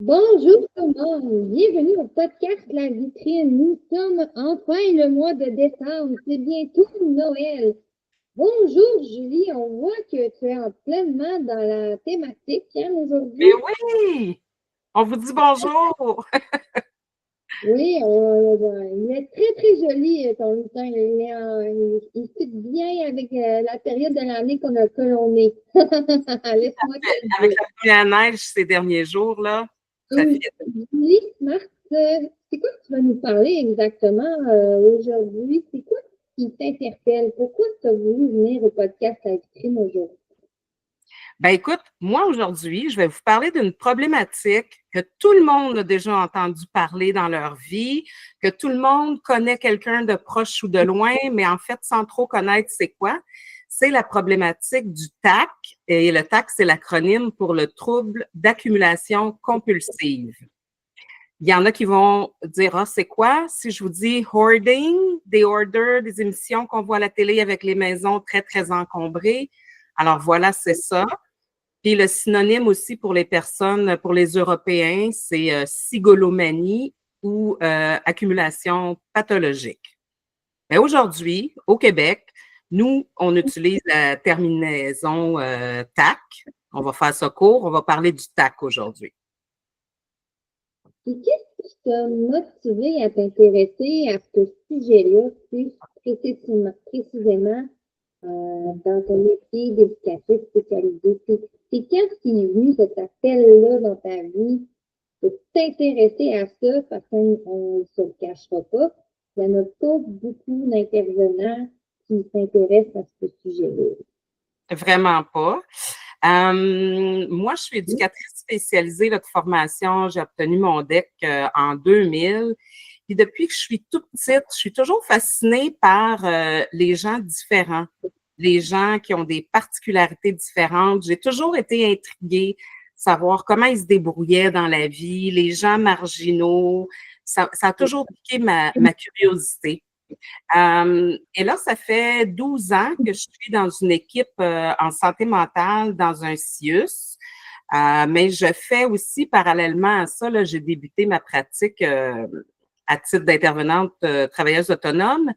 Bonjour tout le monde, bienvenue au podcast La Vitrine. Nous sommes enfin le mois de décembre, c'est bientôt Noël. Bonjour Julie, on voit que tu es en pleinement dans la thématique aujourd'hui. Mais oui, on vous dit bonjour. Oui, il est très très joli ton lutin, il fit bien avec la période de l'année que l'on est. Laisse-moi te le Avec dire. la première neige ces derniers jours, là, ça fait. Julie Smart, c'est quoi que tu vas nous parler exactement aujourd'hui? C'est quoi qui t'interpelle? Pourquoi tu as voulu venir au podcast La Vitrine aujourd'hui? Ben écoute, moi aujourd'hui, je vais vous parler d'une problématique que tout le monde a déjà entendu parler dans leur vie, que tout le monde connaît quelqu'un de proche ou de loin, mais en fait sans trop connaître c'est quoi. C'est la problématique du TAC. Et le TAC, c'est l'acronyme pour le trouble d'accumulation compulsive. Il y en a qui vont dire, ah, c'est quoi? Si je vous dis hoarding, des orders, des émissions qu'on voit à la télé avec les maisons très, très encombrées. Alors voilà, c'est ça. Puis le synonyme aussi pour les personnes, pour les Européens, c'est sigolomanie ou accumulation pathologique. Mais aujourd'hui, au Québec, nous, on utilise la terminaison TAC. On va faire ça court. On va parler du TAC aujourd'hui. Et qu'est-ce qui t'a motivé à t'intéresser à ce sujet-là plus précisément dans ton métier d'éducatrice spécialisée? C'est quand qui est venu cet appel-là dans ta vie de t'intéresser à ça parce qu'on ne se le cachera pas. Il n'y en a pas beaucoup d'intervenants qui s'intéressent à ce sujet-là. Vraiment pas. Moi, je suis éducatrice spécialisée là, de formation. J'ai obtenu mon DEC en 2000. Puis depuis que je suis toute petite, je suis toujours fascinée par les gens différents, les gens qui ont des particularités différentes. J'ai toujours été intriguée, savoir comment ils se débrouillaient dans la vie, les gens marginaux. Ça a toujours piqué ma curiosité. Et là, ça fait 12 ans que je suis dans une équipe en santé mentale dans un CIUS. Mais je fais aussi, parallèlement à ça, là, j'ai débuté ma pratique à titre d'intervenante travailleuse autonome.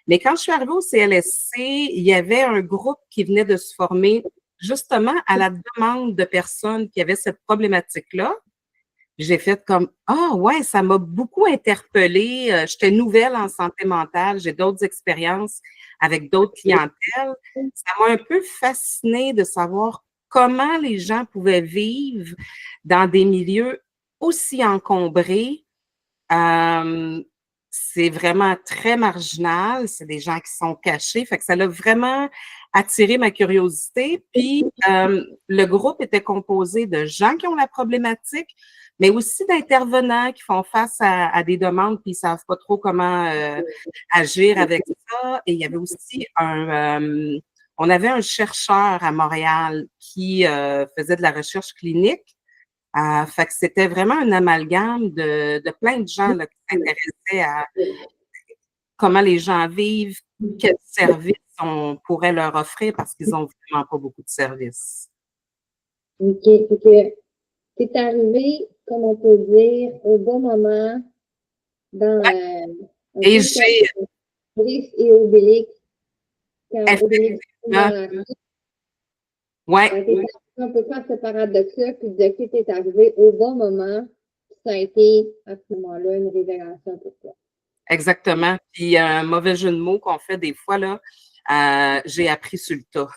Mais quand je suis arrivée au CLSC, il y avait un groupe qui venait de se former justement à la demande de personnes qui avaient cette problématique-là. J'ai fait comme ah ouais, ça m'a beaucoup interpellée. J'étais nouvelle en santé mentale, j'ai d'autres expériences avec d'autres clientèles. Ça m'a un peu fascinée de savoir comment les gens pouvaient vivre dans des milieux aussi encombrés. C'est vraiment très marginal, c'est des gens qui sont cachés, fait que ça a vraiment attiré ma curiosité. Puis le groupe était composé de gens qui ont la problématique, mais aussi d'intervenants qui font face à des demandes puis ils savent pas trop comment agir avec ça. Et il y avait aussi on avait un chercheur à Montréal qui faisait de la recherche clinique. Fait que c'était vraiment un amalgame de plein de gens là, qui s'intéressaient à comment les gens vivent, quels services on pourrait leur offrir parce qu'ils n'ont vraiment pas beaucoup de services. OK. C'est que c'est arrivé, comme on peut dire, au bon moment dans Et j'ai Obélix et Obélix. Quand Obélix dans effectivement, la rue, ouais, on peut faire ce paradoxe-là, puis de qui est arrivé au bon moment, ça a été à ce moment-là une révélation pour toi. exactement. Puis un mauvais jeu de mots qu'on fait des fois, là, j'ai appris sur le tas.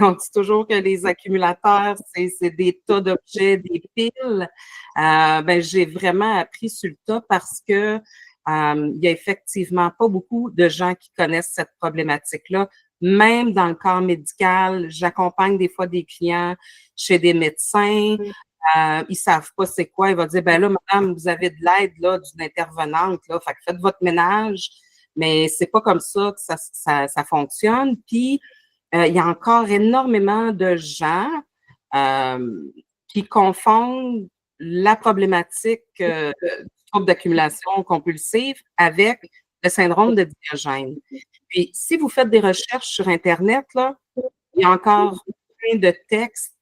On dit toujours que les accumulateurs, c'est des tas d'objets, des piles. Ben, j'ai vraiment appris sur le tas parce que il y a effectivement pas beaucoup de gens qui connaissent cette problématique-là. Même dans le corps médical, j'accompagne des fois des clients chez des médecins. Ils savent pas c'est quoi. Ils vont dire, ben là, madame, vous avez de l'aide là d'une intervenante, là, fait que faites votre ménage. Mais c'est pas comme ça que ça fonctionne. Puis, il y a encore énormément de gens qui confondent la problématique du trouble d'accumulation compulsive avec le syndrome de Diogène. Puis, si vous faites des recherches sur Internet, là, il y a encore plein de textes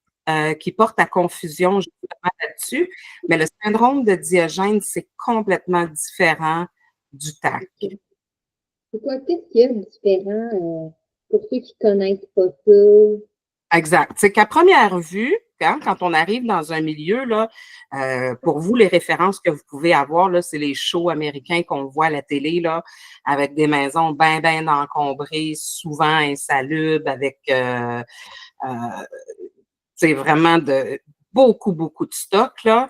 qui portent à confusion justement là-dessus. Mais le syndrome de Diogène, c'est complètement différent du TAC. C'est quoi, qu'est-ce qu'il y a de différent pour ceux qui connaissent pas ça? Exact. C'est qu'à première vue, quand on arrive dans un milieu, là, pour vous, les références que vous pouvez avoir, là, c'est les shows américains qu'on voit à la télé, là, avec des maisons bien encombrées, souvent insalubres, avec c'est vraiment beaucoup de stock, là.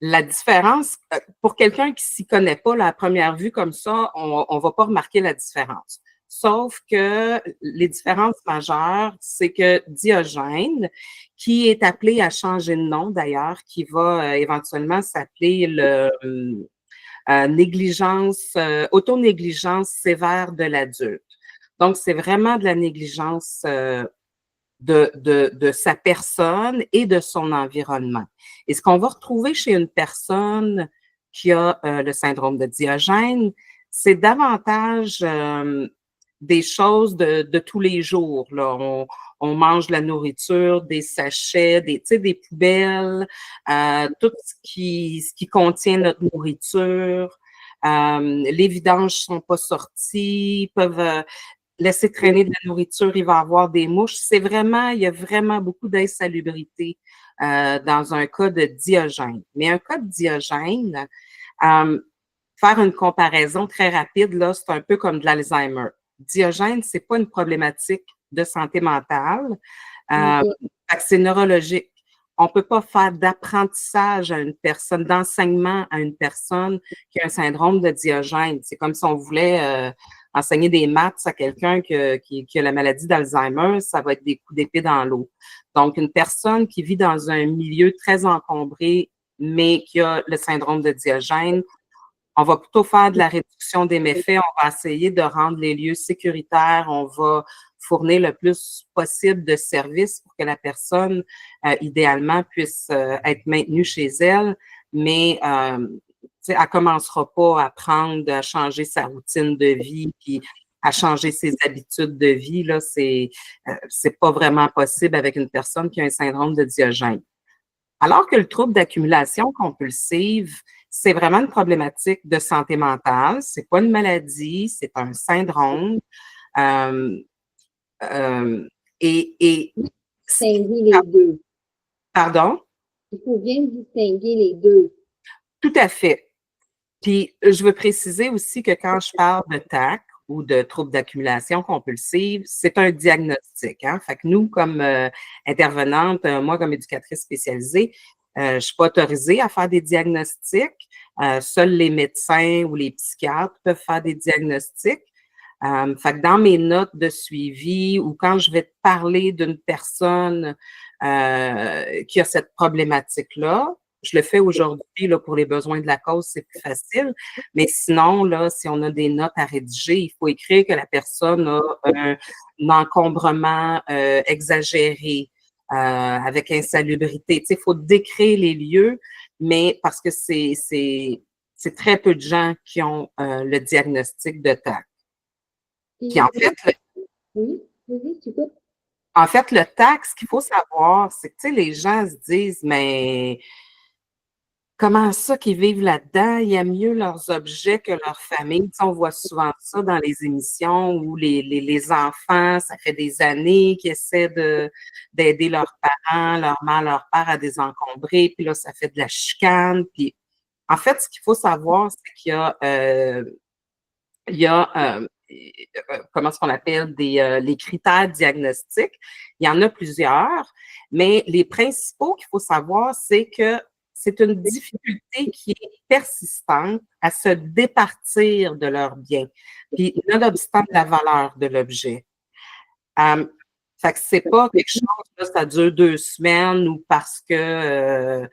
La différence, pour quelqu'un qui s'y connaît pas, là, à première vue comme ça, on va pas remarquer la différence. Sauf que les différences majeures, c'est que Diogène, qui est appelé à changer de nom d'ailleurs, qui va éventuellement s'appeler le autonégligence sévère de l'adulte. Donc, c'est vraiment de la négligence de sa personne et de son environnement. Et ce qu'on va retrouver chez une personne qui a le syndrome de Diogène, c'est davantage des choses de tous les jours. Là. On mange de la nourriture, des sachets, des poubelles, tout ce qui contient notre nourriture. Les vidanges sont pas sortis, peuvent laisser traîner de la nourriture, il va avoir des mouches. Il y a vraiment beaucoup d'insalubrité dans un cas de Diogène. Mais un cas de Diogène, faire une comparaison très rapide, là, c'est un peu comme de l'Alzheimer. Diogène, c'est pas une problématique de santé mentale, c'est neurologique. On peut pas faire d'apprentissage à une personne, d'enseignement à une personne qui a un syndrome de Diogène. C'est comme si on voulait enseigner des maths à quelqu'un qui a la maladie d'Alzheimer, ça va être des coups d'épée dans l'eau. Donc, une personne qui vit dans un milieu très encombré, mais qui a le syndrome de Diogène, on va plutôt faire de la réduction des méfaits, on va essayer de rendre les lieux sécuritaires, on va fournir le plus possible de services pour que la personne, idéalement, puisse être maintenue chez elle, mais elle commencera pas à apprendre à changer sa routine de vie, puis à changer ses habitudes de vie. Là, c'est pas vraiment possible avec une personne qui a un syndrome de Diogène. Alors que le trouble d'accumulation compulsive, c'est vraiment une problématique de santé mentale. C'est pas une maladie, c'est un syndrome. Euh, et distinguer les deux. Pardon? Il faut bien distinguer les deux. Tout à fait. Puis, je veux préciser aussi que quand je parle de TAC ou de trouble d'accumulation compulsive, c'est un diagnostic. Hein? Fait que nous, comme intervenante, moi, comme éducatrice spécialisée, je ne suis pas autorisée à faire des diagnostics. Seuls les médecins ou les psychiatres peuvent faire des diagnostics. Fait que dans mes notes de suivi ou quand je vais te parler d'une personne qui a cette problématique-là, je le fais aujourd'hui là, pour les besoins de la cause, c'est plus facile. Mais sinon, là, si on a des notes à rédiger, il faut écrire que la personne a un encombrement exagéré, avec insalubrité. Tu sais, il faut décrire les lieux, mais parce que c'est très peu de gens qui ont le diagnostic de TAC. Puis en fait, le TAC, ce qu'il faut savoir, c'est que tu sais, les gens se disent, mais comment ça qu'ils vivent là-dedans? Ils aiment mieux leurs objets que leur famille. Tu sais, on voit souvent ça dans les émissions où les enfants, ça fait des années qu'ils essaient d'aider leurs parents, leur mère, leur père à désencombrer, puis là, ça fait de la chicane. Puis en fait, ce qu'il faut savoir, c'est qu'il y a comment est-ce qu'on appelle les critères diagnostiques. Il y en a plusieurs, mais les principaux qu'il faut savoir, c'est que c'est une difficulté qui est persistante à se départir de leurs biens, puis nonobstant la valeur de l'objet. Fait que c'est pas quelque chose, là, ça dure 2 semaines ou parce que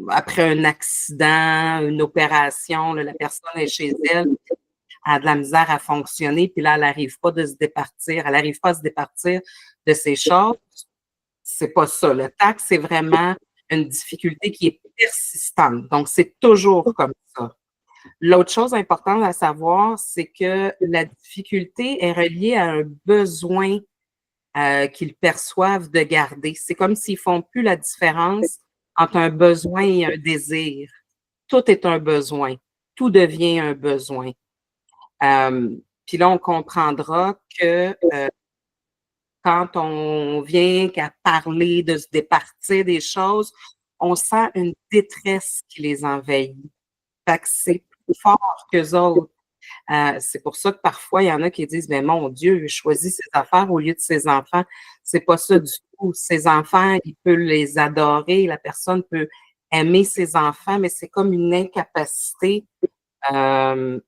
après un accident, une opération, là, la personne est chez elle, a de la misère à fonctionner, puis là, elle n'arrive pas à se départir de ces choses. C'est pas ça. Le TAC, c'est vraiment une difficulté qui est persistante. Donc, c'est toujours comme ça. L'autre chose importante à savoir, c'est que la difficulté est reliée à un besoin qu'ils perçoivent de garder. C'est comme s'ils font plus la différence entre un besoin et un désir. Tout est un besoin. Tout devient un besoin. Puis là, on comprendra que quand on vient qu'à parler de se départir des choses, on sent une détresse qui les envahit. Fait que c'est plus fort qu'eux autres. C'est pour ça que parfois, il y en a qui disent, ben mon Dieu, il choisit ses affaires au lieu de ses enfants. C'est pas ça du tout. Ses enfants, il peut les adorer, la personne peut aimer ses enfants, mais c'est comme une incapacité. Une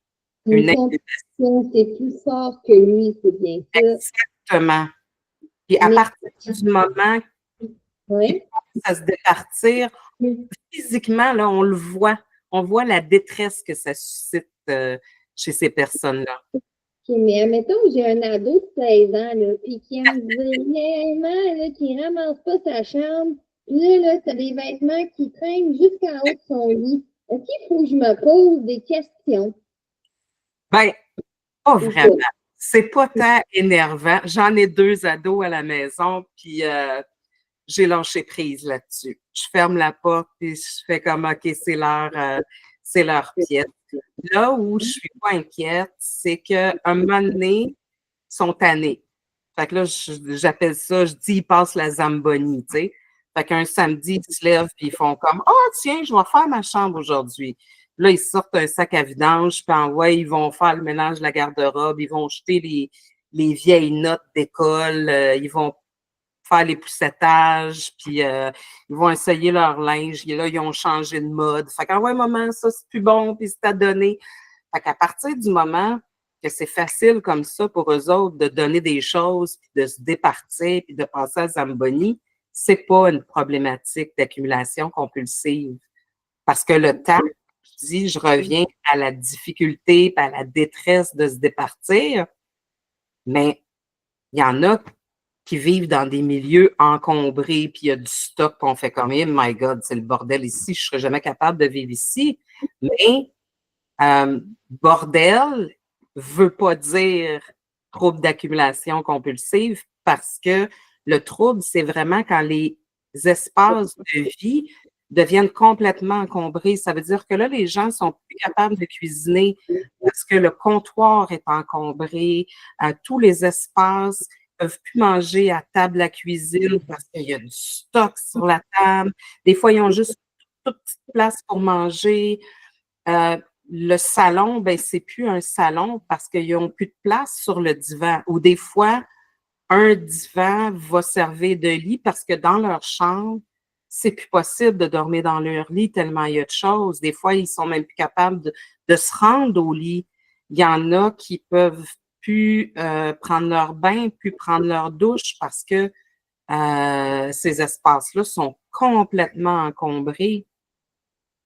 compassion, c'est plus fort que lui, c'est bien ça. Exactement. Puis à partir du moment qu'il commence à se départir, physiquement, là, on le voit. On voit la détresse que ça suscite chez ces personnes-là. OK, mais admettons que j'ai un ado de 16 ans, là, puis qui me dit réellement, qui ramasse pas sa chambre, puis là, t'as des vêtements qui traînent jusqu'en haut de son lit. Est-ce qu'il faut que je me pose des questions? Ben, pas vraiment. C'est pas tant énervant. J'en ai 2 ados à la maison, puis j'ai lâché prise là-dessus. Je ferme la porte, puis je fais comme, OK, c'est leur pièce. Là où je suis pas inquiète, c'est qu'à un moment donné, ils sont tannés. Fait que là, j'appelle ça, je dis, ils passent la Zamboni, tu sais. Fait qu'un samedi, ils se lèvent, puis ils font comme, oh, tiens, je vais faire ma chambre aujourd'hui. Là, ils sortent un sac à vidange, puis ouais, ils vont faire le ménage de la garde-robe, ils vont jeter les vieilles notes d'école, ils vont faire les poussettages, puis ils vont essayer leur linge. Et là, ils ont changé de mode. Fait qu'en ouais, maman, ça, c'est plus bon, puis c'est à donner. Fait qu'à partir du moment que c'est facile comme ça pour eux autres de donner des choses, puis de se départir, puis de passer à Zamboni, c'est pas une problématique d'accumulation compulsive. Parce que le temps, je dis, je reviens à la difficulté, puis à la détresse de se départir, mais il y en a qui vivent dans des milieux encombrés, puis il y a du stock, puis on fait comme, oh my God, c'est le bordel ici, je ne serais jamais capable de vivre ici. Mais bordel veut pas dire trouble d'accumulation compulsive parce que le trouble, c'est vraiment quand les espaces de vie deviennent complètement encombrés. Ça veut dire que là, les gens sont plus capables de cuisiner parce que le comptoir est encombré, tous les espaces peuvent plus manger à table à cuisine parce qu'il y a du stock sur la table. Des fois, ils ont juste toute petite place pour manger. Le salon, ben c'est plus un salon parce qu'ils n'ont plus de place sur le divan. Ou des fois, un divan va servir de lit parce que dans leur chambre, c'est plus possible de dormir dans leur lit tellement il y a de choses. Des fois, ils sont même plus capables de se rendre au lit. Il y en a qui peuvent plus prendre leur bain, plus prendre leur douche parce que ces espaces-là sont complètement encombrés.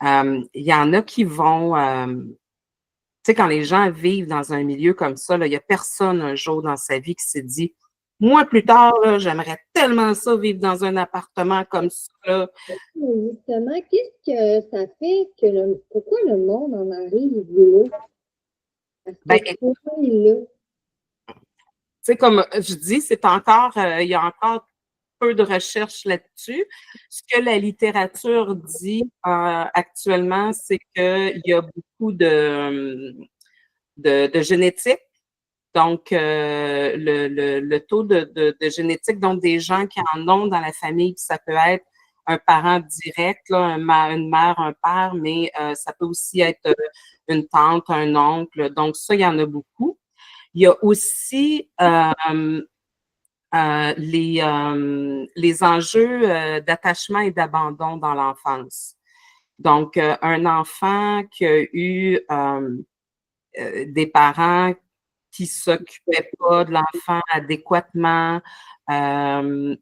Il y en a qui vont, tu sais, quand les gens vivent dans un milieu comme ça, il n'y a personne un jour dans sa vie qui s'est dit, moi, plus tard, j'aimerais tellement ça vivre dans un appartement comme ça. Là. Justement, qu'est-ce que ça fait que pourquoi le monde en arrive là? Parce que pourquoi il est là? Tu sais, comme je dis, c'est encore, il y a encore peu de recherches là-dessus. Ce que la littérature dit actuellement, c'est qu'il y a beaucoup de génétique. Donc, le taux de génétique, donc des gens qui en ont dans la famille, ça peut être un parent direct, là, une mère, un père, mais ça peut aussi être une tante, un oncle. Donc, ça, il y en a beaucoup. Il y a aussi les enjeux d'attachement et d'abandon dans l'enfance. Donc, un enfant qui a eu des parents qui ne s'occupaient pas de l'enfant adéquatement, un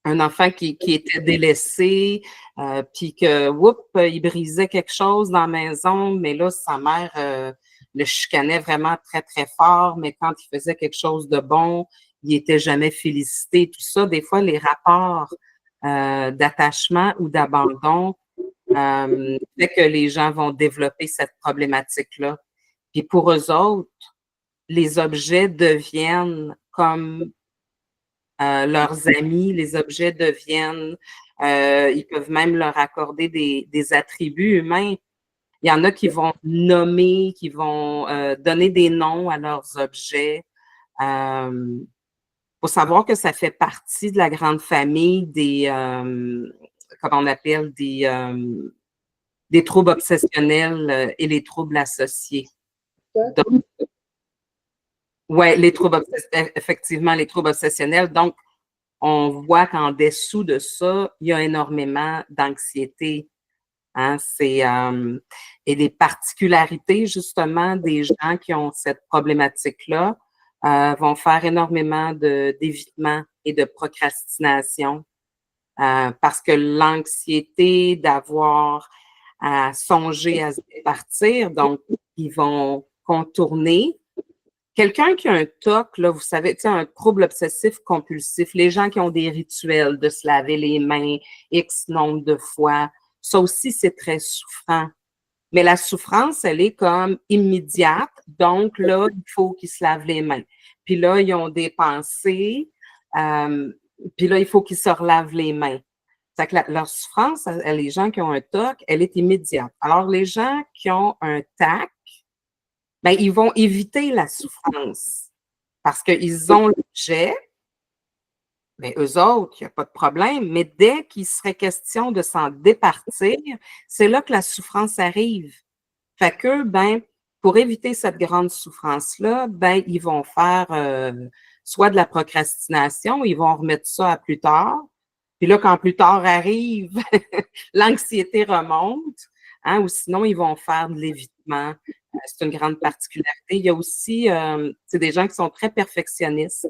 enfant qui était délaissé, puis que, il brisait quelque chose dans la maison, mais là, sa mère le chicanait vraiment très, très fort, mais quand il faisait quelque chose de bon, il n'était jamais félicité. Tout ça, des fois, les rapports d'attachement ou d'abandon fait que les gens vont développer cette problématique-là. Puis pour eux autres, les objets deviennent comme leurs amis, les objets deviennent, ils peuvent même leur accorder des attributs humains. Il y en a qui vont nommer, qui vont donner des noms à leurs objets. Faut savoir que ça fait partie de la grande famille des, comment on appelle, des troubles obsessionnels et les troubles associés. Donc, ouais, effectivement, les troubles obsessionnels. Donc, on voit qu'en dessous de ça, il y a énormément d'anxiété. Hein, et les particularités, justement, des gens qui ont cette problématique-là vont faire énormément d'évitement et de procrastination parce que l'anxiété d'avoir à songer à se départir, donc ils vont contourner. Quelqu'un qui a un TOC, là, vous savez, tu sais, un trouble obsessif compulsif, les gens qui ont des rituels de se laver les mains X nombre de fois, ça aussi, c'est très souffrant. Mais la souffrance, elle est comme immédiate. Donc, là, il faut qu'ils se lavent les mains. Puis là, ils ont des pensées. Puis là, il faut qu'ils se relavent les mains. C'est que leur souffrance, les gens qui ont un TOC, elle est immédiate. Alors, les gens qui ont un TAC, ben, ils vont éviter la souffrance parce qu'ils ont l'objet. Bien, eux autres, il n'y a pas de problème, mais dès qu'il serait question de s'en départir, c'est là que la souffrance arrive. Fait que, ben, pour éviter cette grande souffrance-là, ben, ils vont faire soit de la procrastination, ils vont remettre ça à plus tard. Puis là, quand plus tard arrive, l'anxiété remonte, hein, ou sinon, ils vont faire de l'évitement. C'est une grande particularité. Il y a aussi c'est des gens qui sont très perfectionnistes.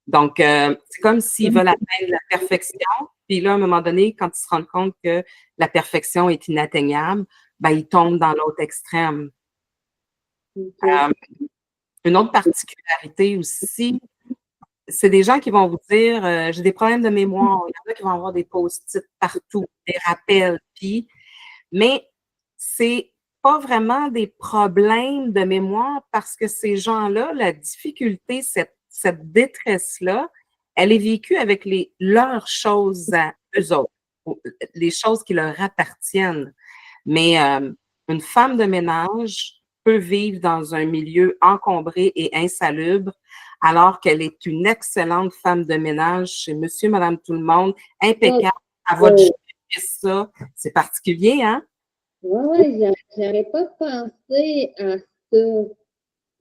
Donc, c'est comme s'ils veulent atteindre la perfection, puis là, à un moment donné, quand ils se rendent compte que la perfection est inatteignable, ben, ils tombent dans l'autre extrême. Une autre particularité aussi, c'est des gens qui vont vous dire j'ai des problèmes de mémoire. Il y en a qui vont avoir des post-it partout, des rappels, mais c'est pas vraiment des problèmes de mémoire parce que ces gens-là, la difficulté, cette détresse-là, elle est vécue avec leurs choses à eux autres, les choses qui leur appartiennent. Mais une femme de ménage peut vivre dans un milieu encombré et insalubre alors qu'elle est une excellente femme de ménage chez monsieur, madame, tout le monde, impeccable, à votre justice, ça. C'est particulier, hein? Oui, j'aurais pas pensé à ça.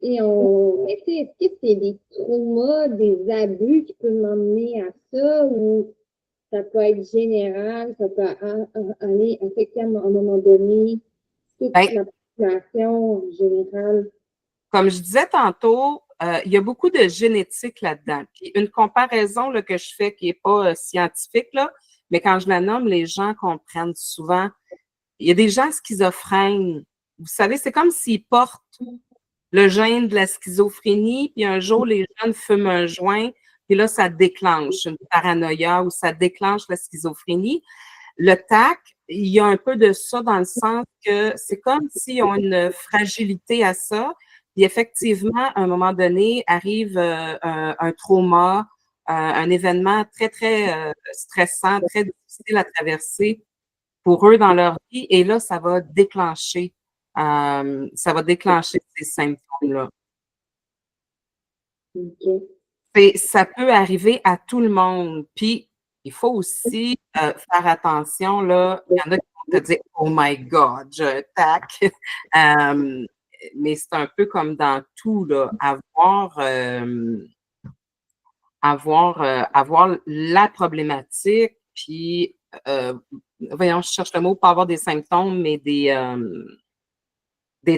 Est-ce que c'est des traumas, des abus qui peuvent m'emmener à ça ou ça peut être général, ça peut aller affecter à un moment donné toute la population générale? Comme je disais tantôt, il y a beaucoup de génétique là-dedans. Puis une comparaison là, que je fais qui n'est pas scientifique, là, mais quand je la nomme, les gens comprennent souvent. Il y a des gens schizophrènes. Vous savez, c'est comme s'ils portent le gène de la schizophrénie, puis un jour, les jeunes fument un joint, puis là, ça déclenche une paranoïa ou ça déclenche la schizophrénie. Le TAC, il y a un peu de ça dans le sens que c'est comme s'ils ont une fragilité à ça. Puis effectivement, à un moment donné, arrive un trauma, un événement très, très stressant, très difficile à traverser pour eux dans leur vie. Et là, ça va déclencher ces symptômes-là. Ça peut arriver à tout le monde. Puis, il faut aussi faire attention, là. Il y en a qui vont te dire « Oh my God, j'ai un TAC! » Mais c'est un peu comme dans tout, là. Avoir la problématique, puis, voyons, je cherche le mot, pas avoir des symptômes, mais des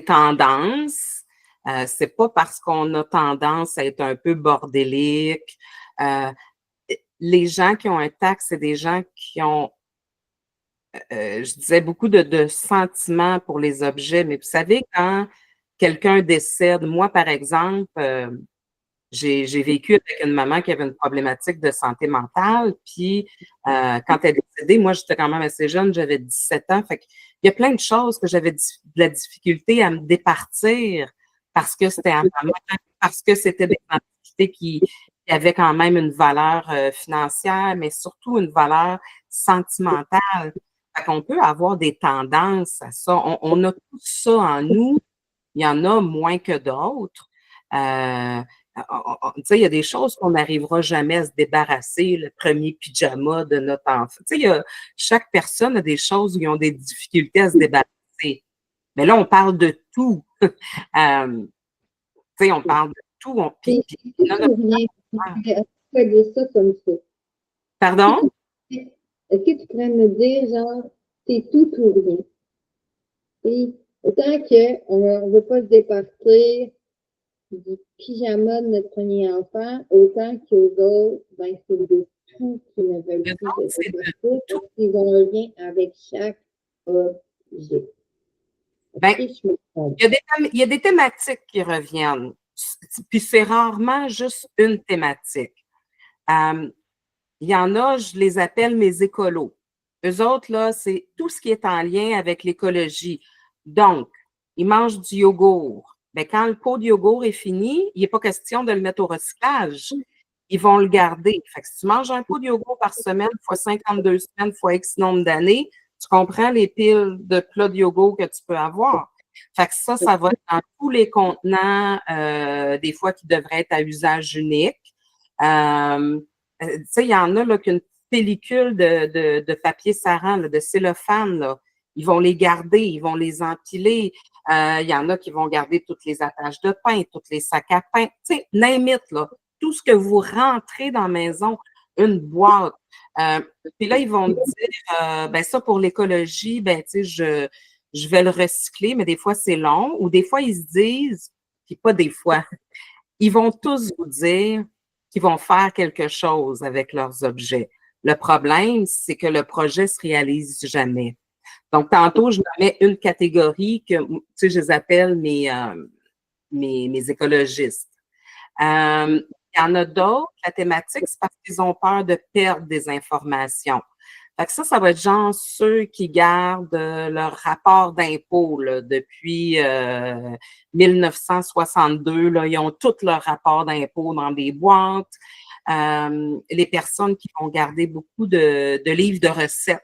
tendances. C'est pas parce qu'on a tendance à être un peu bordélique. Les gens qui ont un TAC, c'est des gens qui ont, je disais, beaucoup de sentiments pour les objets. Mais vous savez, quand quelqu'un décède, moi, par exemple, j'ai vécu avec une maman qui avait une problématique de santé mentale. Puis, quand elle est décédée, moi, j'étais quand même assez jeune, j'avais 17 ans. Fait qu'il y a plein de choses que j'avais de la difficulté à me départir parce que c'était à maman, parce que c'était des entités qui avait quand même une valeur financière, mais surtout une valeur sentimentale. Fait qu'on peut avoir des tendances à ça. On a tout ça en nous. Il y en a moins que d'autres. Tu sais, il y a des choses qu'on n'arrivera jamais à se débarrasser, le premier pyjama de notre enfant. Tu sais, chaque personne a des choses où ils ont des difficultés à se débarrasser. Mais là, on parle de tout. Tu sais, on parle de tout. C'est tout ou rien. Tu pourrais dire ça comme ça. Pardon? Est-ce que tu pourrais me dire, genre, c'est tout ou rien? Et autant qu'on ne veut pas se départir du pyjama de notre premier enfant, autant qu'eux autres, ben, c'est de tout qu'ils ne veulent plus se départir parce qu'ils ont un lien avec chaque objet. Ben, il y a des thématiques qui reviennent. Puis c'est rarement juste une thématique. Il y en a, je les appelle mes écolos. Eux autres, là, c'est tout ce qui est en lien avec l'écologie. Donc, ils mangent du yogourt. Ben, quand le pot de yogourt est fini, il n'est pas question de le mettre au recyclage. Ils vont le garder. Fait que si tu manges un pot de yogourt par semaine, fois 52 semaines, fois X nombre d'années, tu comprends les piles de plats de yogourt que tu peux avoir. Fait que ça va être dans tous les contenants, des fois qui devraient être à usage unique. Tu sais, il y en a là qu'une pellicule de papier saran, là, de cellophane, là, ils vont les garder, ils vont les empiler. Il y en a qui vont garder toutes les attaches de pain, tous les sacs à pain. Tu sais, name it, là. Tout ce que vous rentrez dans la maison, une boîte. Puis là, ils vont me dire, ben ça, pour l'écologie, ben tu sais, je vais le recycler, mais des fois, c'est long. Ou des fois, ils se disent, puis pas des fois, ils vont tous vous dire qu'ils vont faire quelque chose avec leurs objets. Le problème, c'est que le projet se réalise jamais. Donc, tantôt, je mets une catégorie que, tu sais, je les appelle mes écologistes. Il y en a d'autres, la thématique, c'est parce qu'ils ont peur de perdre des informations. Fait que ça va être genre ceux qui gardent leur rapport d'impôt depuis 1962. Là, ils ont tous leur rapport d'impôt dans des boîtes. Les personnes qui vont garder beaucoup de livres de recettes.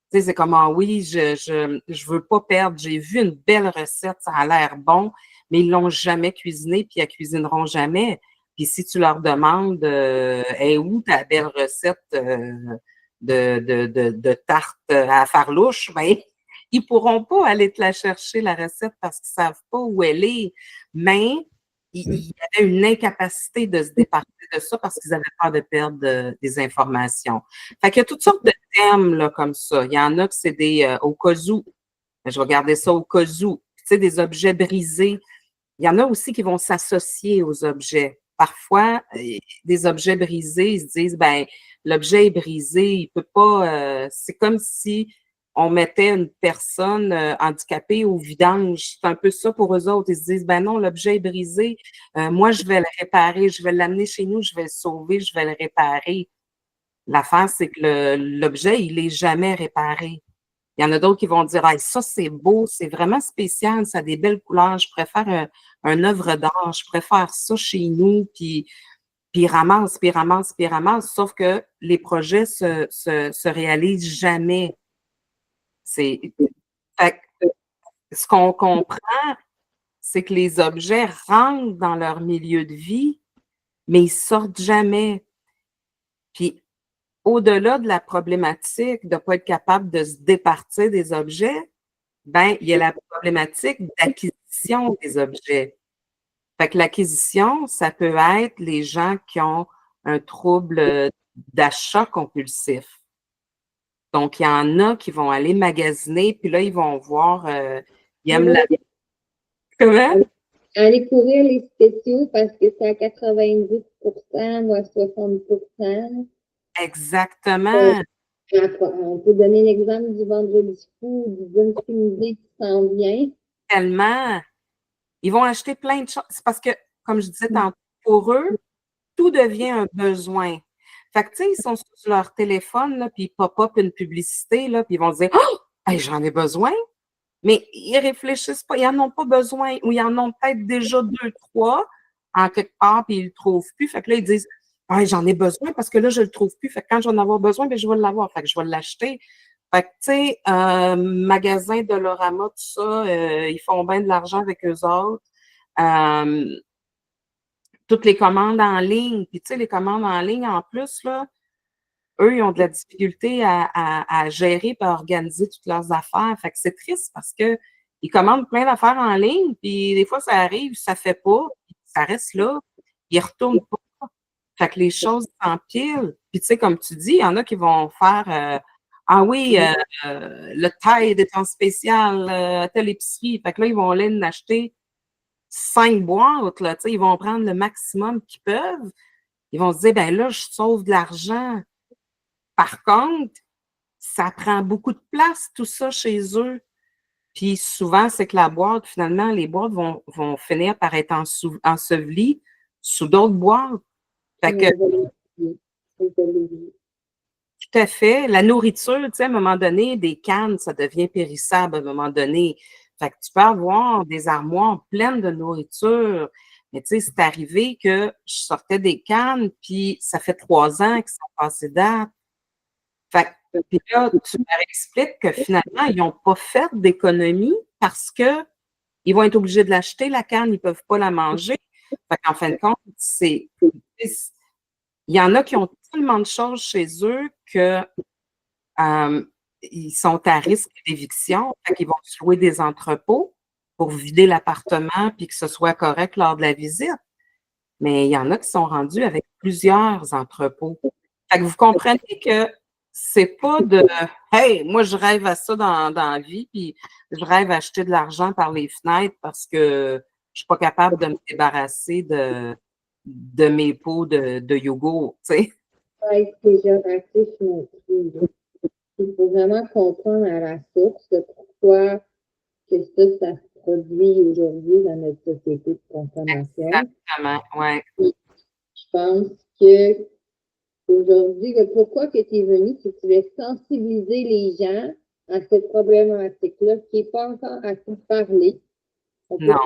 Tu sais, c'est comme, ah oui, je veux pas perdre. J'ai vu une belle recette, ça a l'air bon, mais ils l'ont jamais cuisiné, puis ils la cuisineront jamais. Puis si tu leur demandes, hey, où ta belle recette de tarte à farlouche, ben, ils pourront pas aller te la chercher, la recette, parce qu'ils savent pas où elle est. Mais il y avait une incapacité de se départir de ça parce qu'ils avaient peur de perdre des informations. Fait qu'il y a toutes sortes de thèmes là, comme ça. Il y en a que c'est des au cas où. Je vais garder ça au cas où. Tu sais, des objets brisés. Il y en a aussi qui vont s'associer aux objets. Parfois, des objets brisés, ils se disent, ben, l'objet est brisé, il peut pas. C'est comme si on mettait une personne handicapée au vidange. C'est un peu ça pour eux autres. Ils se disent, ben non, l'objet est brisé. Moi, je vais le réparer, je vais l'amener chez nous, je vais le sauver, je vais le réparer. L'affaire, c'est que l'objet, il est jamais réparé. Il y en a d'autres qui vont dire, ah, ça, c'est beau, c'est vraiment spécial, ça a des belles couleurs, je préfère un œuvre d'art, je préfère ça chez nous, puis ils ramassent, puis ils ramassent, puis ils ramassent, sauf que les projets se réalisent jamais. Fait que ce qu'on comprend, c'est que les objets rentrent dans leur milieu de vie, mais ils sortent jamais. Puis au-delà de la problématique de ne pas être capable de se départir des objets, ben, il y a la problématique d'acquisition des objets. Fait que l'acquisition, ça peut être les gens qui ont un trouble d'achat compulsif. Donc, il y en a qui vont aller magasiner, puis là, ils vont voir, ils aiment la... Comment? Aller courir les spéciaux parce que c'est à 90% ou à 60%. Exactement. On peut donner l'exemple du vendredi fou, du Bunny qui s'en vient. Tellement. Ils vont acheter plein de choses. C'est parce que, comme je disais tantôt, pour eux, tout devient un besoin. Fait que, tu sais, ils sont sur leur téléphone, là, puis ils pop-up une publicité, là, puis ils vont se dire, oh, hey, j'en ai besoin. Mais ils réfléchissent pas, ils n'en ont pas besoin, ou ils en ont peut-être déjà deux, trois, en quelque part, puis ils le trouvent plus. Fait que là, ils disent, ah, j'en ai besoin parce que là, je le trouve plus. Fait que quand je vais en avoir besoin, ben, je vais l'avoir. Fait que je vais l'acheter. Fait que, tu sais, magasin Dollarama, tout ça, ils font bien de l'argent avec eux autres. Toutes les commandes en ligne, puis tu sais, les commandes en ligne, en plus, là, eux, ils ont de la difficulté à gérer et à organiser toutes leurs affaires. Fait que c'est triste parce que ils commandent plein d'affaires en ligne, puis des fois, ça arrive, ça fait pas, puis ça reste là, ils retournent pas. Fait que les choses s'empilent. Puis tu sais, comme tu dis, il y en a qui vont faire ah oui, le Tide est en spécial à telle épicerie. Fait que là, ils vont aller en acheter 5 boîtes, là, tu sais, ils vont prendre le maximum qu'ils peuvent. Ils vont se dire, ben là, je sauve de l'argent. Par contre, ça prend beaucoup de place, tout ça, chez eux. Puis souvent, c'est que la boîte, finalement, les boîtes vont finir par être ensevelies sous d'autres boîtes. Fait que, tout à fait. La nourriture, tu sais, à un moment donné, des cannes, ça devient périssable à un moment donné. Fait que tu peux avoir des armoires pleines de nourriture. Mais tu sais, c'est arrivé que je sortais des cannes, puis ça fait 3 ans qu'ils sont passés date. Fait que, puis là, tu leur expliques que finalement, ils n'ont pas fait d'économie parce que ils vont être obligés de l'acheter, la canne, ils ne peuvent pas la manger. Fait qu'en fin de compte, il y en a qui ont tellement de choses chez eux que ils sont à risque d'éviction. Fait qu'ils vont se louer des entrepôts pour vider l'appartement puis que ce soit correct lors de la visite. Mais il y en a qui sont rendus avec plusieurs entrepôts. Fait que vous comprenez que c'est pas de hey, moi je rêve à ça dans la vie, puis je rêve à acheter de l'argent par les fenêtres parce que je suis pas capable de me débarrasser de mes pots de yogourt, tu sais. Être péjoratif non plus, là. Il faut vraiment comprendre à la source de pourquoi que ça se produit aujourd'hui dans notre société de consommation. Exactement, ouais. Puis, je pense que aujourd'hui, pourquoi que tu es venu, c'est que tu veux sensibiliser les gens à cette problématique-là qui n'est pas encore assez parlée. On ne peut Non,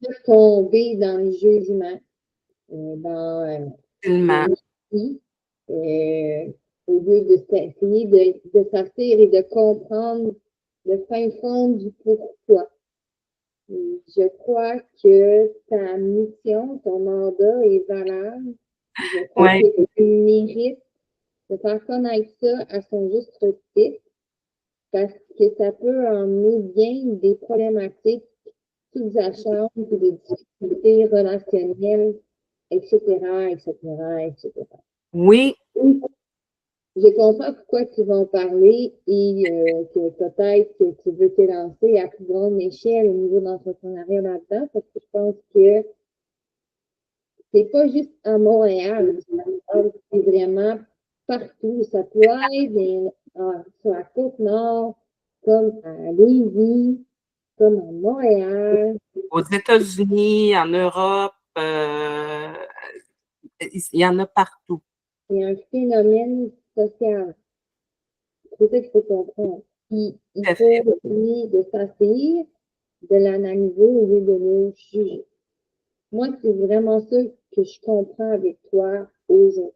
pas tomber dans le jugement, dans tellement. le mépris, au lieu d'essayer de s'asseoir et de comprendre le fin fond du pourquoi. Je crois que ta mission, ton mandat est valable. Je crois Ouais, que tu mérites de faire connaître ça à son juste titre parce que ça peut emmener bien des problématiques sous-jacentes et des difficultés relationnelles, etc., etc., etc. oui, Je comprends pourquoi tu vas en parler et que peut-être que tu veux t'élancer à plus grande échelle au niveau de l'entrepreneuriat là-dedans, parce que je pense que c'est pas juste à Montréal, c'est vraiment partout. Ça peut être sur la côte nord, comme à Lévis, comme à Montréal. aux États-Unis, en Europe, il y en a partout. C'est un phénomène social. C'est ça qu'il faut comprendre. Puis, il Tout à faut fait. essayer de s'asseoir, de l'analyser au lieu de nous juger. Moi, c'est vraiment ça que je comprends avec toi aujourd'hui.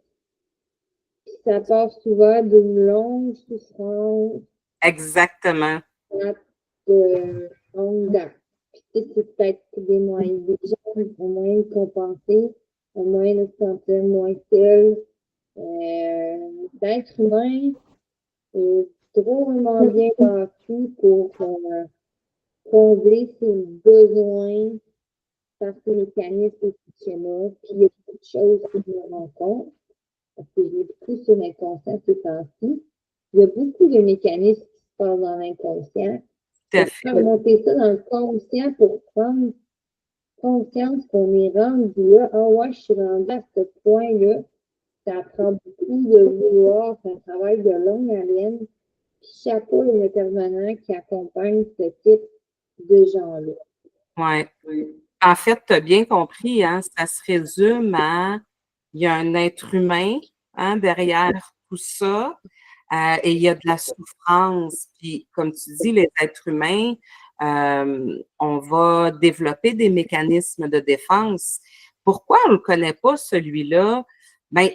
Puis ça part souvent d'une longue souffrance, Exactement. longue date. Puis tu sais, c'est peut-être des gens ont moyen de compenser, ont moyen de se sentir moins seul. D'être humain, est drôlement bien bâti pour combler ses besoins par ces mécanismes et ces schémas. Puis il y a beaucoup de choses que je me rends compte, parce que j'ai beaucoup sur l'inconscient ces temps-ci. Il y a beaucoup de mécanismes qui se passent dans l'inconscient. Tout à Faut fait. faire monter ça dans le conscient pour prendre conscience qu'on est rendu là. Ah ouais, je suis rendu à ce point-là. Ça prend beaucoup de vouloir, c'est un travail de longue haleine. Puis chapeau les intervenants qui accompagnent ce type de gens-là. Ouais. En fait, tu as bien compris, hein, ça se résume à il y a un être humain hein, derrière tout ça et il y a de la souffrance. Puis, comme tu dis, les êtres humains, on va développer des mécanismes de défense. Pourquoi on ne le connaît pas, celui-là? Ben,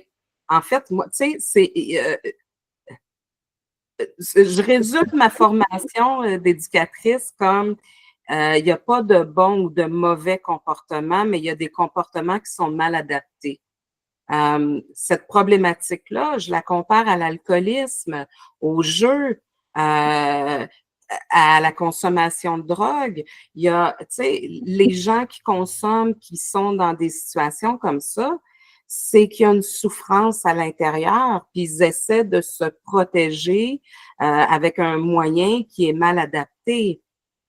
en fait, moi, tu sais, je résume ma formation d'éducatrice comme il n'y a pas de bon ou de mauvais comportements, mais il y a des comportements qui sont mal adaptés. Cette problématique-là, je la compare à l'alcoolisme, au jeu, à la consommation de drogue. Il y a, tu sais, les gens qui consomment, qui sont dans des situations comme ça, c'est qu'il y a une souffrance à l'intérieur, puis ils essaient de se protéger avec un moyen qui est mal adapté.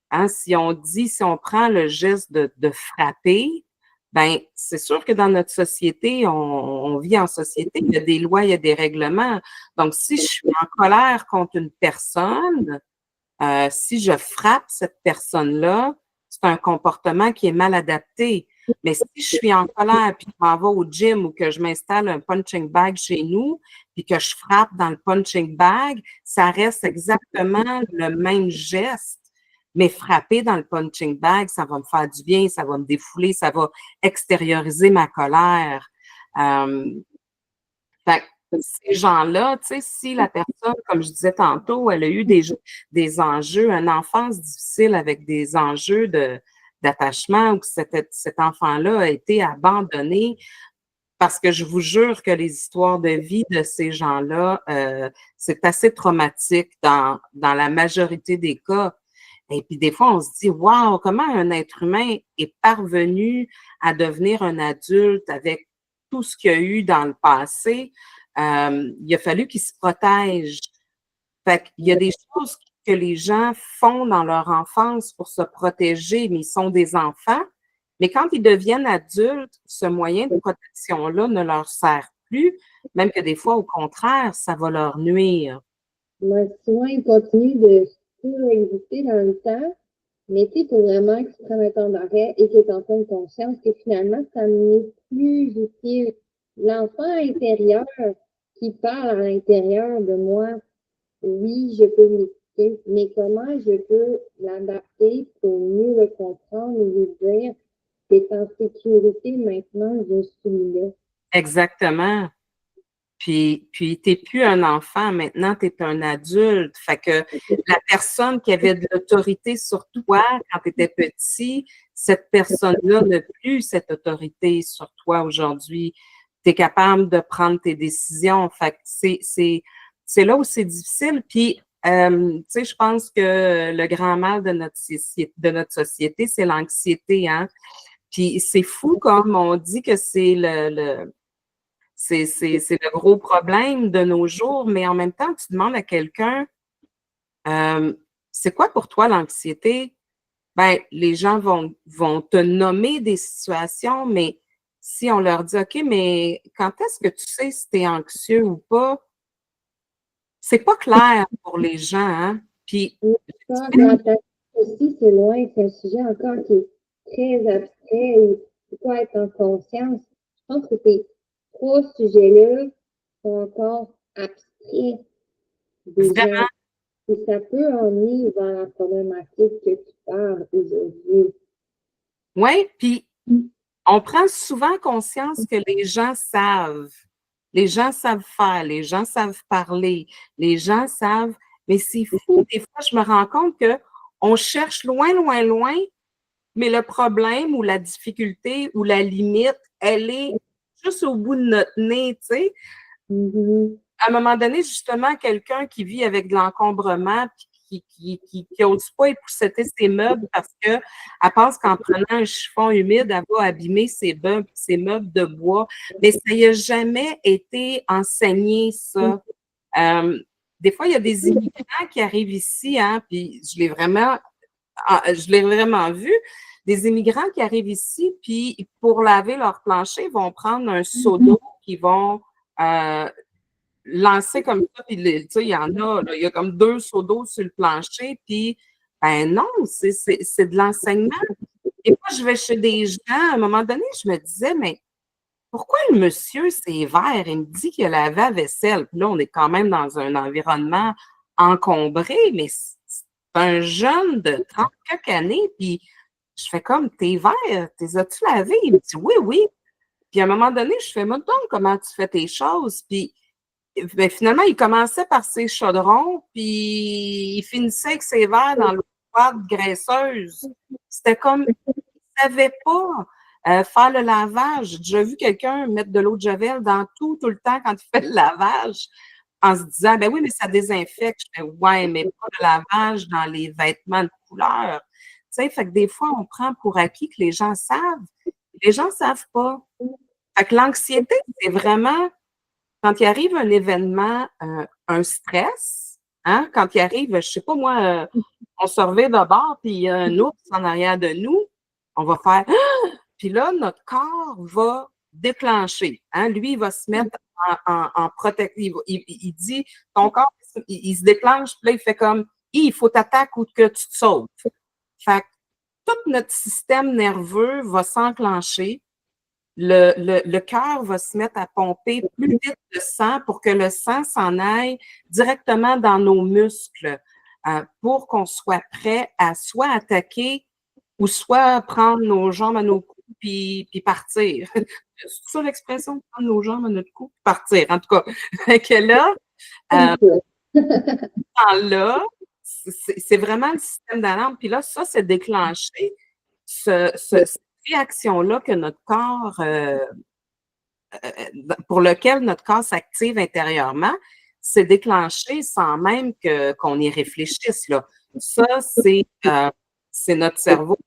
Hein, si on prend le geste de frapper, ben c'est sûr que dans notre société, on vit en société, il y a des lois, il y a des règlements. Donc, si je suis en colère contre une personne, si je frappe cette personne-là, c'est un comportement qui est mal adapté. Mais si je suis en colère puis que je m'en vais au gym ou que je m'installe un punching bag chez nous puis que je frappe dans le punching bag, ça reste exactement le même geste. Mais frapper dans le punching bag, ça va me faire du bien, ça va me défouler, ça va extérioriser ma colère. Fait que ces gens-là, tu sais, si la personne, comme je disais tantôt, elle a eu des enjeux, une enfance difficile avec des enjeux d'attachement ou que cet enfant-là a été abandonné, parce que je vous jure que les histoires de vie de ces gens-là, c'est assez traumatique dans la majorité des cas. Et puis des fois, on se dit, waouh, comment un être humain est parvenu à devenir un adulte avec tout ce qu'il y a eu dans le passé. Il a fallu qu'il se protège. Fait qu'il y a des choses que les gens font dans leur enfance pour se protéger, mais ils sont des enfants. Mais quand ils deviennent adultes, ce moyen de protection-là ne leur sert plus, même que des fois, au contraire, ça va leur nuire. Moi, souvent, ils continuent de exister dans le temps, mais tu sais, pour vraiment qu'ils prennent un temps d'arrêt et qu'ils en prennent conscience que finalement, ça n'est plus utile. L'enfant intérieur qui parle à l'intérieur de moi, oui, je peux l'écouter, mais comment je peux l'adapter pour mieux le comprendre et lui dire, t'es en sécurité maintenant, je suis là. Exactement. Puis t'es plus un enfant, maintenant, tu es un adulte. Fait que la personne qui avait de l'autorité sur toi quand tu étais petit, cette personne-là n'a plus cette autorité sur toi aujourd'hui. Tu es capable de prendre tes décisions. Fait que c'est là où c'est difficile. Puis, tu sais, je pense que le grand mal de notre société, c'est l'anxiété, hein. Puis c'est fou comme on dit que c'est c'est le gros problème de nos jours, mais en même temps, tu demandes à quelqu'un, c'est quoi pour toi l'anxiété? Ben, les gens vont te nommer des situations, mais si on leur dit, OK, mais quand est-ce que tu sais si tu es anxieux ou pas? C'est pas clair pour les gens, hein? Puis, aussi, c'est loin, c'est un sujet encore qui est très abstrait ou il faut être en conscience. Je pense que ces trois sujets-là sont encore abstraits des gens. Et ça peut emmener vers la problématique que tu parles aujourd'hui. oui, puis on prend souvent conscience que les gens savent. Les gens savent faire, les gens savent parler, les gens savent, mais c'est fou. Des fois, je me rends compte que on cherche loin, loin, loin, mais le problème ou la difficulté ou la limite, elle est juste au bout de notre nez, tu sais. À un moment donné, justement, quelqu'un qui vit avec de l'encombrement puis qui n'ose pas épousseter ses meubles parce qu'elle pense qu'en prenant un chiffon humide, elle va abîmer ses meubles de bois. Mais ça n'y a jamais été enseigné, ça. Des fois, il y a des immigrants qui arrivent ici, hein, puis je l'ai vraiment vu, des immigrants qui arrivent ici, puis pour laver leur plancher, ils vont prendre un seau d'eau qu'ils vont lancer comme ça, puis tu sais, il y en a, là, il y a comme 2 seaux d'eau sur le plancher, puis ben non, c'est de l'enseignement. Et moi, je vais chez des gens, à un moment donné, je me disais, mais pourquoi le monsieur, c'est vert? Il me dit qu'il a lavé la vaisselle. Puis là, on est quand même dans un environnement encombré, mais c'est un jeune de 30 quelques années, puis je fais comme, t'es vert, t'es as-tu lavé? Il me dit, oui, oui. Puis à un moment donné, je fais, moi, donc, comment tu fais tes choses? Puis ben, finalement, il commençait par ses chaudrons, puis il finissait avec ses verres dans l'eau froide graisseuse. C'était comme, il ne savait pas faire le lavage. J'ai déjà vu quelqu'un mettre de l'eau de Javel dans tout le temps quand il fait le lavage, en se disant, ben oui, mais ça désinfecte. Je fais, ouais, mais pas de lavage dans les vêtements de couleur. Tu sais, fait que des fois, on prend pour acquis que les gens savent. Les gens ne savent pas. Fait que l'anxiété, c'est vraiment quand il arrive un événement, un stress, hein, quand il arrive, je sais pas moi, on se revient de bord, puis il y a un ours en arrière de nous, on va faire puis là, notre corps va déclencher. Hein, lui, il va se mettre en protection. Il dit, ton corps, il se déclenche, puis là, il fait comme, il faut t'attaquer ou que tu te sauves. Fait que tout notre système nerveux va s'enclencher. Le cœur va se mettre à pomper plus vite le sang pour que le sang s'en aille directement dans nos muscles pour qu'on soit prêt à soit attaquer ou soit prendre nos jambes à nos coups puis partir. C'est ça l'expression, prendre nos jambes à notre cou puis partir. En tout cas, que là, là, c'est vraiment le système d'alarme. Puis là, ça, c'est déclenché cette réaction-là que notre corps pour lequel notre corps s'active intérieurement, c'est déclenché sans même qu'on y réfléchisse. Là. Ça, c'est notre cerveau,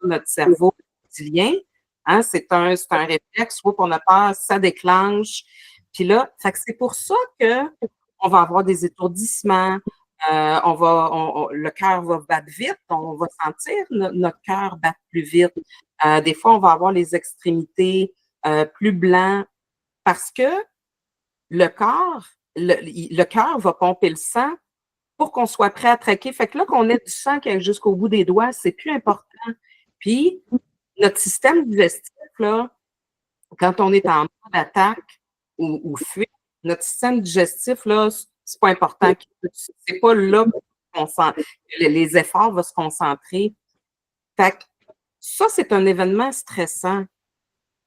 notre cerveau reptilien. Hein, c'est un réflexe, soit qu'on a peur, ça déclenche. Puis là, c'est pour ça qu'on va avoir des étourdissements, le cœur va battre vite, on va sentir notre cœur battre plus vite. Des fois, on va avoir les extrémités plus blancs parce que le cœur va pomper le sang pour qu'on soit prêt à traquer. Fait que là, qu'on ait du sang qui est jusqu'au bout des doigts, c'est plus important. Puis, notre système digestif, là, quand on est en mode attaque ou fuite, notre système digestif, là, c'est pas important. C'est pas là que les efforts vont se concentrer. Fait que ça, c'est un événement stressant.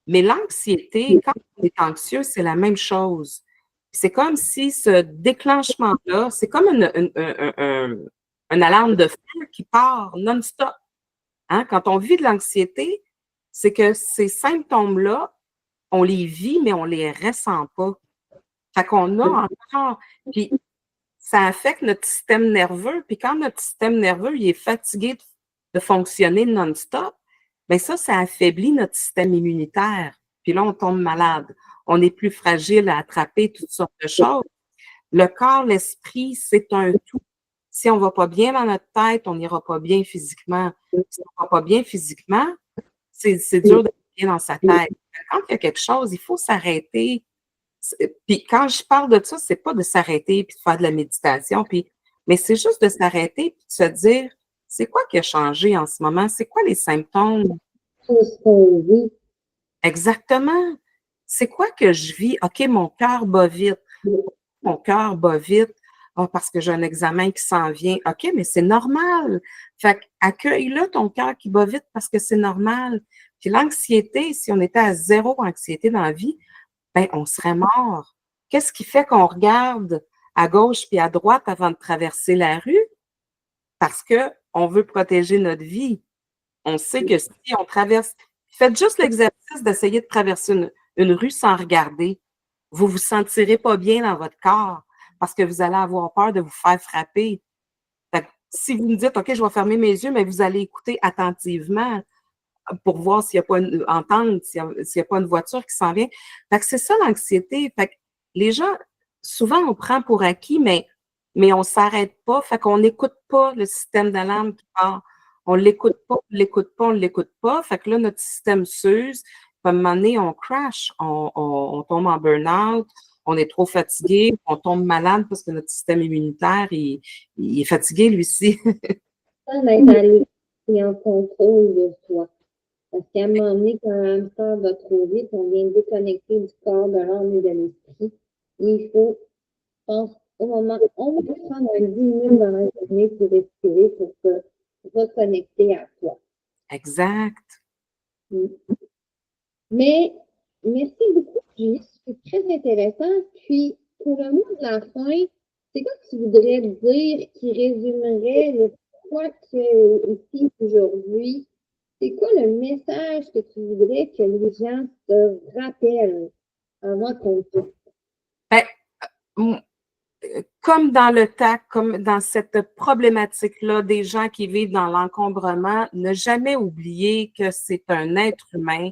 Mais l'anxiété, quand on est anxieux, c'est la même chose. C'est comme si ce déclenchement-là, c'est comme une alarme de feu qui part non-stop. Hein? Quand on vit de l'anxiété, c'est que ces symptômes-là, on les vit, mais on les ressent pas. Fait qu'on a encore, puis ça affecte notre système nerveux, puis quand notre système nerveux il est fatigué de fonctionner non-stop, bien ça affaiblit notre système immunitaire. Puis là, on tombe malade. On est plus fragile à attraper toutes sortes de choses. Le corps, l'esprit, c'est un tout. Si on ne va pas bien dans notre tête, on n'ira pas bien physiquement. Si on ne va pas bien physiquement, c'est dur d'être bien dans sa tête. Quand il y a quelque chose, il faut s'arrêter. Puis quand je parle de ça, c'est pas de s'arrêter puis de faire de la méditation, mais c'est juste de s'arrêter puis de se dire, c'est quoi qui a changé en ce moment? C'est quoi les symptômes? Exactement. C'est quoi que je vis? OK, mon cœur bat vite. Mon cœur bat vite. Oh, parce que j'ai un examen qui s'en vient. OK, mais c'est normal. Fait accueille-le ton cœur qui bat vite parce que c'est normal. Puis l'anxiété, si on était à 0 anxiété dans la vie, ben on serait mort. Qu'est-ce qui fait qu'on regarde à gauche puis à droite avant de traverser la rue? Parce qu'on veut protéger notre vie. On sait que si on traverse, faites juste l'exercice d'essayer de traverser une rue sans regarder. Vous ne vous sentirez pas bien dans votre corps parce que vous allez avoir peur de vous faire frapper. Fait que si vous me dites, OK, je vais fermer mes yeux, mais vous allez écouter attentivement pour voir s'il n'y a pas entendre s'il n'y a pas une voiture qui s'en vient. Fait que c'est ça l'anxiété. Fait que les gens, souvent, on prend pour acquis, mais on ne s'arrête pas. Fait qu'on n'écoute pas le système d'alarme qui part. On ne l'écoute pas, on ne l'écoute pas, on ne l'écoute pas. Fait que là, notre système s'use. À un moment donné, on crash, on tombe en burn-out, on est trop fatigué, on tombe malade parce que notre système immunitaire, il est fatigué, lui aussi. Ça d'être à l'écoute et en contrôle de soi. Parce qu'à un moment donné, quand un hamster va trop vite, on vient déconnecter du corps, de l'âme et de l'esprit. Il faut, je pense, au moment, on va prendre un 10 minutes dans la journée pour respirer, pour se reconnecter à soi. Exact. Mais Merci beaucoup, Julie. C'est très intéressant. Puis, pour le mot de la fin, c'est quoi que tu voudrais dire qui résumerait le quoi que ici aujourd'hui? C'est quoi le message que tu voudrais que les gens se rappellent avant qu'on te... Ben, comme dans le TAC, comme dans cette problématique-là des gens qui vivent dans l'encombrement, ne jamais oublier que c'est un être humain,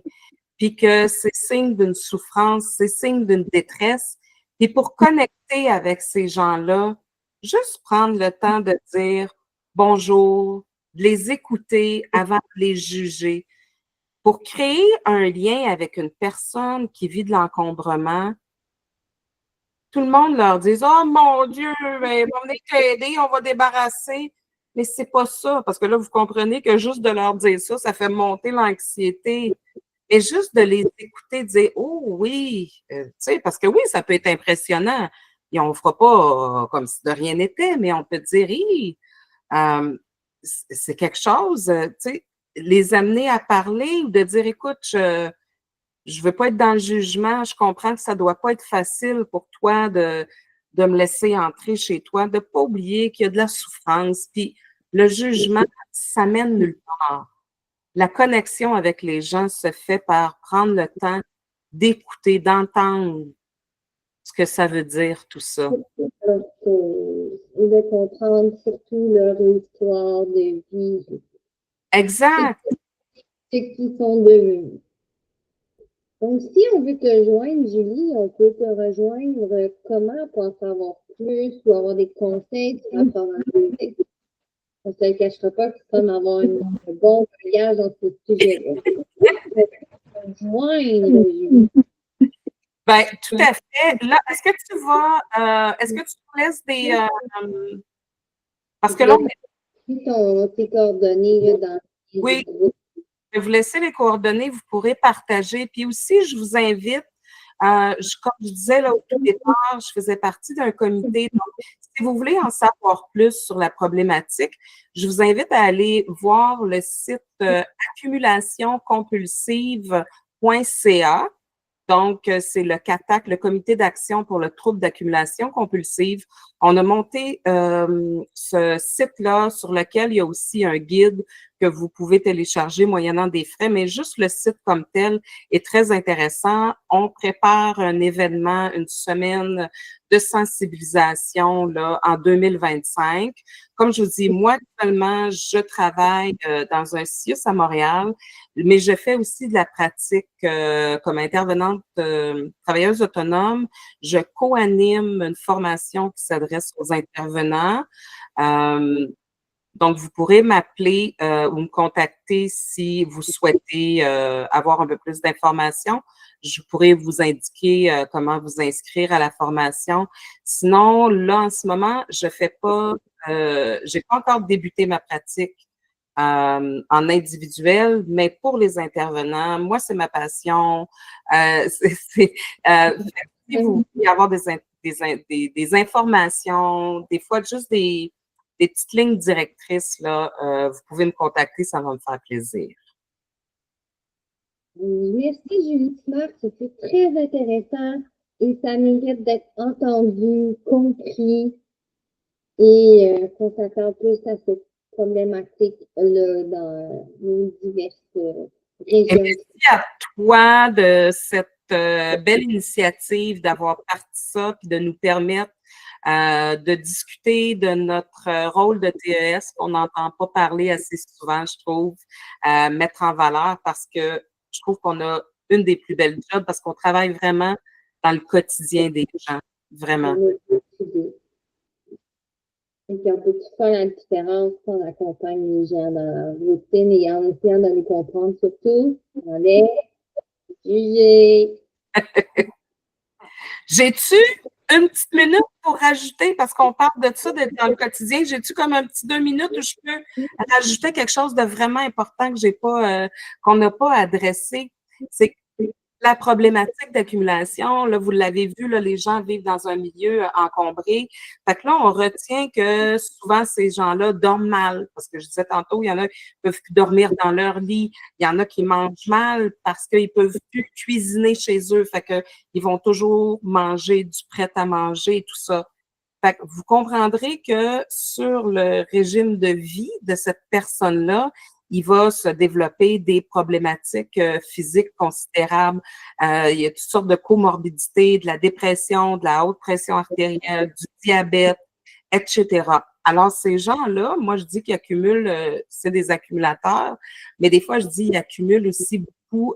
puis que c'est signe d'une souffrance, c'est signe d'une détresse. Et pour connecter avec ces gens-là, juste prendre le temps de dire bonjour, de les écouter avant de les juger. Pour créer un lien avec une personne qui vit de l'encombrement, tout le monde leur dit oh mon Dieu, ben, on va venir t'aider, on va débarrasser. Mais c'est pas ça, parce que là, vous comprenez que juste de leur dire ça, ça fait monter l'anxiété. Et juste de les écouter dire oh oui, tu sais, parce que oui, ça peut être impressionnant. Et on ne fera pas comme si de rien n'était, mais on peut dire hi, c'est quelque chose, tu sais, les amener à parler ou de dire écoute, je veux pas être dans le jugement, je comprends que ça doit pas être facile pour toi de me laisser entrer chez toi, de pas oublier qu'il y a de la souffrance, puis le jugement, ça mène nulle part. La connexion avec les gens se fait par prendre le temps d'écouter, d'entendre ce que ça veut dire, tout ça. Et de comprendre surtout leur histoire de vie. Exact. Ce qu'ils sont devenus. Donc, si on veut te joindre, Julie, on peut te rejoindre comment pour en savoir plus ou avoir des conseils sur la formalité? On ne se le cachera pas que c'est comme avoir un bon voyage dans ce sujet-là. Joindre, Julie. Ben, tout à fait. Là, est-ce que tu vas, est-ce que tu nous laisses des, parce que là, on est... Tes coordonnées là, dans les Oui, groupes. je vais vous laisser les coordonnées, vous pourrez partager. Puis aussi, je vous invite, comme je disais là au tout départ, je faisais partie d'un comité. Donc, si vous voulez en savoir plus sur la problématique, je vous invite à aller voir le site accumulationcompulsive.ca. Donc, c'est le CATAC, le Comité d'action pour le trouble d'accumulation compulsive. On a monté ce site-là sur lequel il y a aussi un guide que vous pouvez télécharger moyennant des frais, mais juste le site comme tel est très intéressant. On prépare un événement, une semaine de sensibilisation là, en 2025. Comme je vous dis, moi, actuellement, je travaille dans un CIUS à Montréal, mais je fais aussi de la pratique comme intervenante travailleuse autonome. Je co-anime une formation qui s'adresse aux intervenants. Donc, vous pourrez m'appeler ou me contacter si vous souhaitez avoir un peu plus d'informations. Je pourrais vous indiquer comment vous inscrire à la formation. Sinon, là, en ce moment, j'ai pas encore débuté ma pratique en individuel, mais pour les intervenants, moi, c'est ma passion. Si vous voulez avoir des informations, des fois juste des petites lignes directrices, là, vous pouvez me contacter, ça va me faire plaisir. Merci, Julie Smart. C'était très intéressant et ça mérite d'être entendu, compris et qu'on s'attend plus à cette problématique-là dans nos diverses régions. Et merci à toi de cette belle initiative d'avoir parti ça puis de nous permettre de discuter de notre rôle de TES qu'on n'entend pas parler assez souvent, je trouve, mettre en valeur parce que je trouve qu'on a une des plus belles jobs parce qu'on travaille vraiment dans le quotidien des gens, vraiment. Et puis, on peut tout faire la différence quand on accompagne les gens dans leur routine et en essayant de les comprendre surtout, dans les sujets. J'ai-tu une petite minute pour rajouter, parce qu'on parle de ça d'être dans le quotidien, j'ai-tu comme un petit 2 minutes où je peux rajouter quelque chose de vraiment important que j'ai pas, qu'on n'a pas adressé? C'est la problématique d'accumulation, là, vous l'avez vu, là, les gens vivent dans un milieu encombré. Fait que là, on retient que souvent, ces gens-là dorment mal. Parce que je disais tantôt, il y en a qui peuvent plus dormir dans leur lit. Il y en a qui mangent mal parce qu'ils peuvent plus cuisiner chez eux. Fait que ils vont toujours manger du prêt à manger et tout ça. Fait que vous comprendrez que sur le régime de vie de cette personne-là, il va se développer des problématiques physiques considérables. Il y a toutes sortes de comorbidités, de la dépression, de la haute pression artérielle, du diabète, etc. Alors, ces gens-là, moi, je dis qu'ils accumulent, c'est des accumulateurs, mais des fois, je dis qu'ils accumulent aussi beaucoup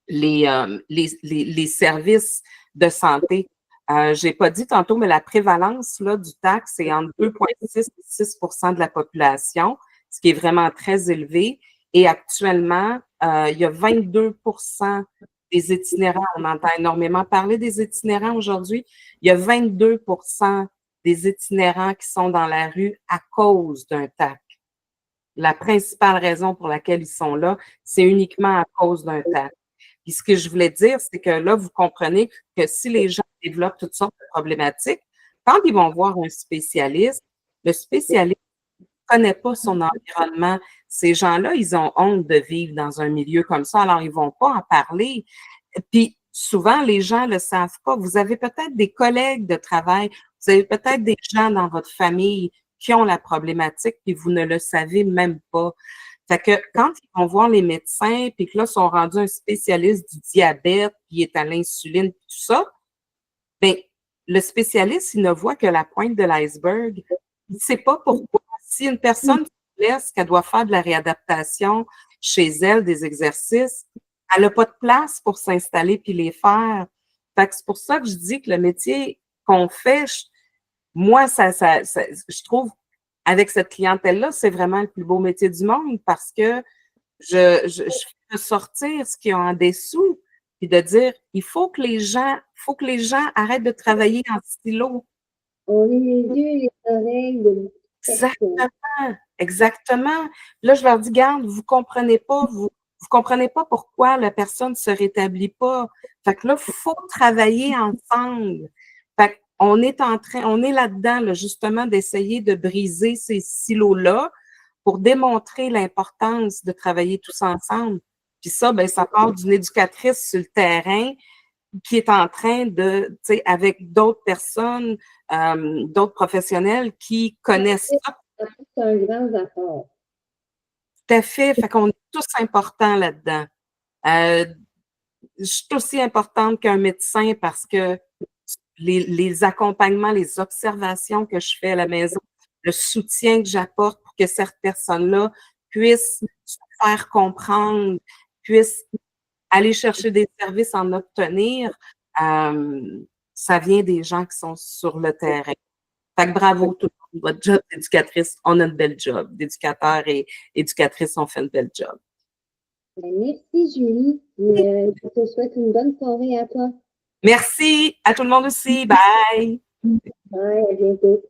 les services de santé. J'ai pas dit tantôt, mais la prévalence là, du TAC, c'est entre 2,6 et 6 de la population, ce qui est vraiment très élevé. Et actuellement, il y a 22 des itinérants. On entend énormément parler des itinérants aujourd'hui. Il y a 22 des itinérants qui sont dans la rue à cause d'un TAC. La principale raison pour laquelle ils sont là, c'est uniquement à cause d'un TAC. Puis ce que je voulais dire, c'est que là, vous comprenez que si les gens développent toutes sortes de problématiques, quand ils vont voir un spécialiste, le spécialiste ne connaît pas son environnement. Ces gens-là, ils ont honte de vivre dans un milieu comme ça, alors ils ne vont pas en parler. Puis souvent, les gens ne le savent pas. Vous avez peut-être des collègues de travail, vous avez peut-être des gens dans votre famille qui ont la problématique, puis vous ne le savez même pas. Fait que quand ils vont voir les médecins, puis que là, sont rendus un spécialiste du diabète, puis il est à l'insuline, tout ça, bien, le spécialiste, il ne voit que la pointe de l'iceberg. Il ne sait pas pourquoi. Si une personne laisse qu'elle doit faire de la réadaptation chez elle, des exercices, elle n'a pas de place pour s'installer puis les faire. Fait que c'est pour ça que je dis que le métier qu'on fait, moi, je trouve, avec cette clientèle-là, c'est vraiment le plus beau métier du monde parce que je fais ressortir ce qu'il y a en dessous puis de dire, il faut que les gens arrêtent de travailler en silo. On est les yeux et les oreilles de beaucoup de personnes. Exactement, exactement. Là, je leur dis, garde, vous comprenez pas pourquoi la personne ne se rétablit pas. Fait que là, il faut travailler ensemble. Fait qu'on est on est là-dedans, là, justement, d'essayer de briser ces silos-là pour démontrer l'importance de travailler tous ensemble. Puis ça, ben, ça part d'une éducatrice sur le terrain qui est en train de, tu sais, avec d'autres personnes, d'autres professionnels qui connaissent ça. C'est un grand apport. Tout à fait. Fait qu'on est tous importants là-dedans. Je suis aussi importante qu'un médecin parce que les accompagnements, les observations que je fais à la maison, le soutien que j'apporte pour que cette personne-là puisse se faire comprendre, puisse aller chercher des services, en obtenir, ça vient des gens qui sont sur le terrain. Fait que bravo tout le monde. Votre job d'éducatrice, on a une belle job. D'éducateur et éducatrice, on fait une belle job. Merci, Julie. Je te souhaite une bonne soirée à toi. Merci à tout le monde aussi. Bye. Bye, à bientôt.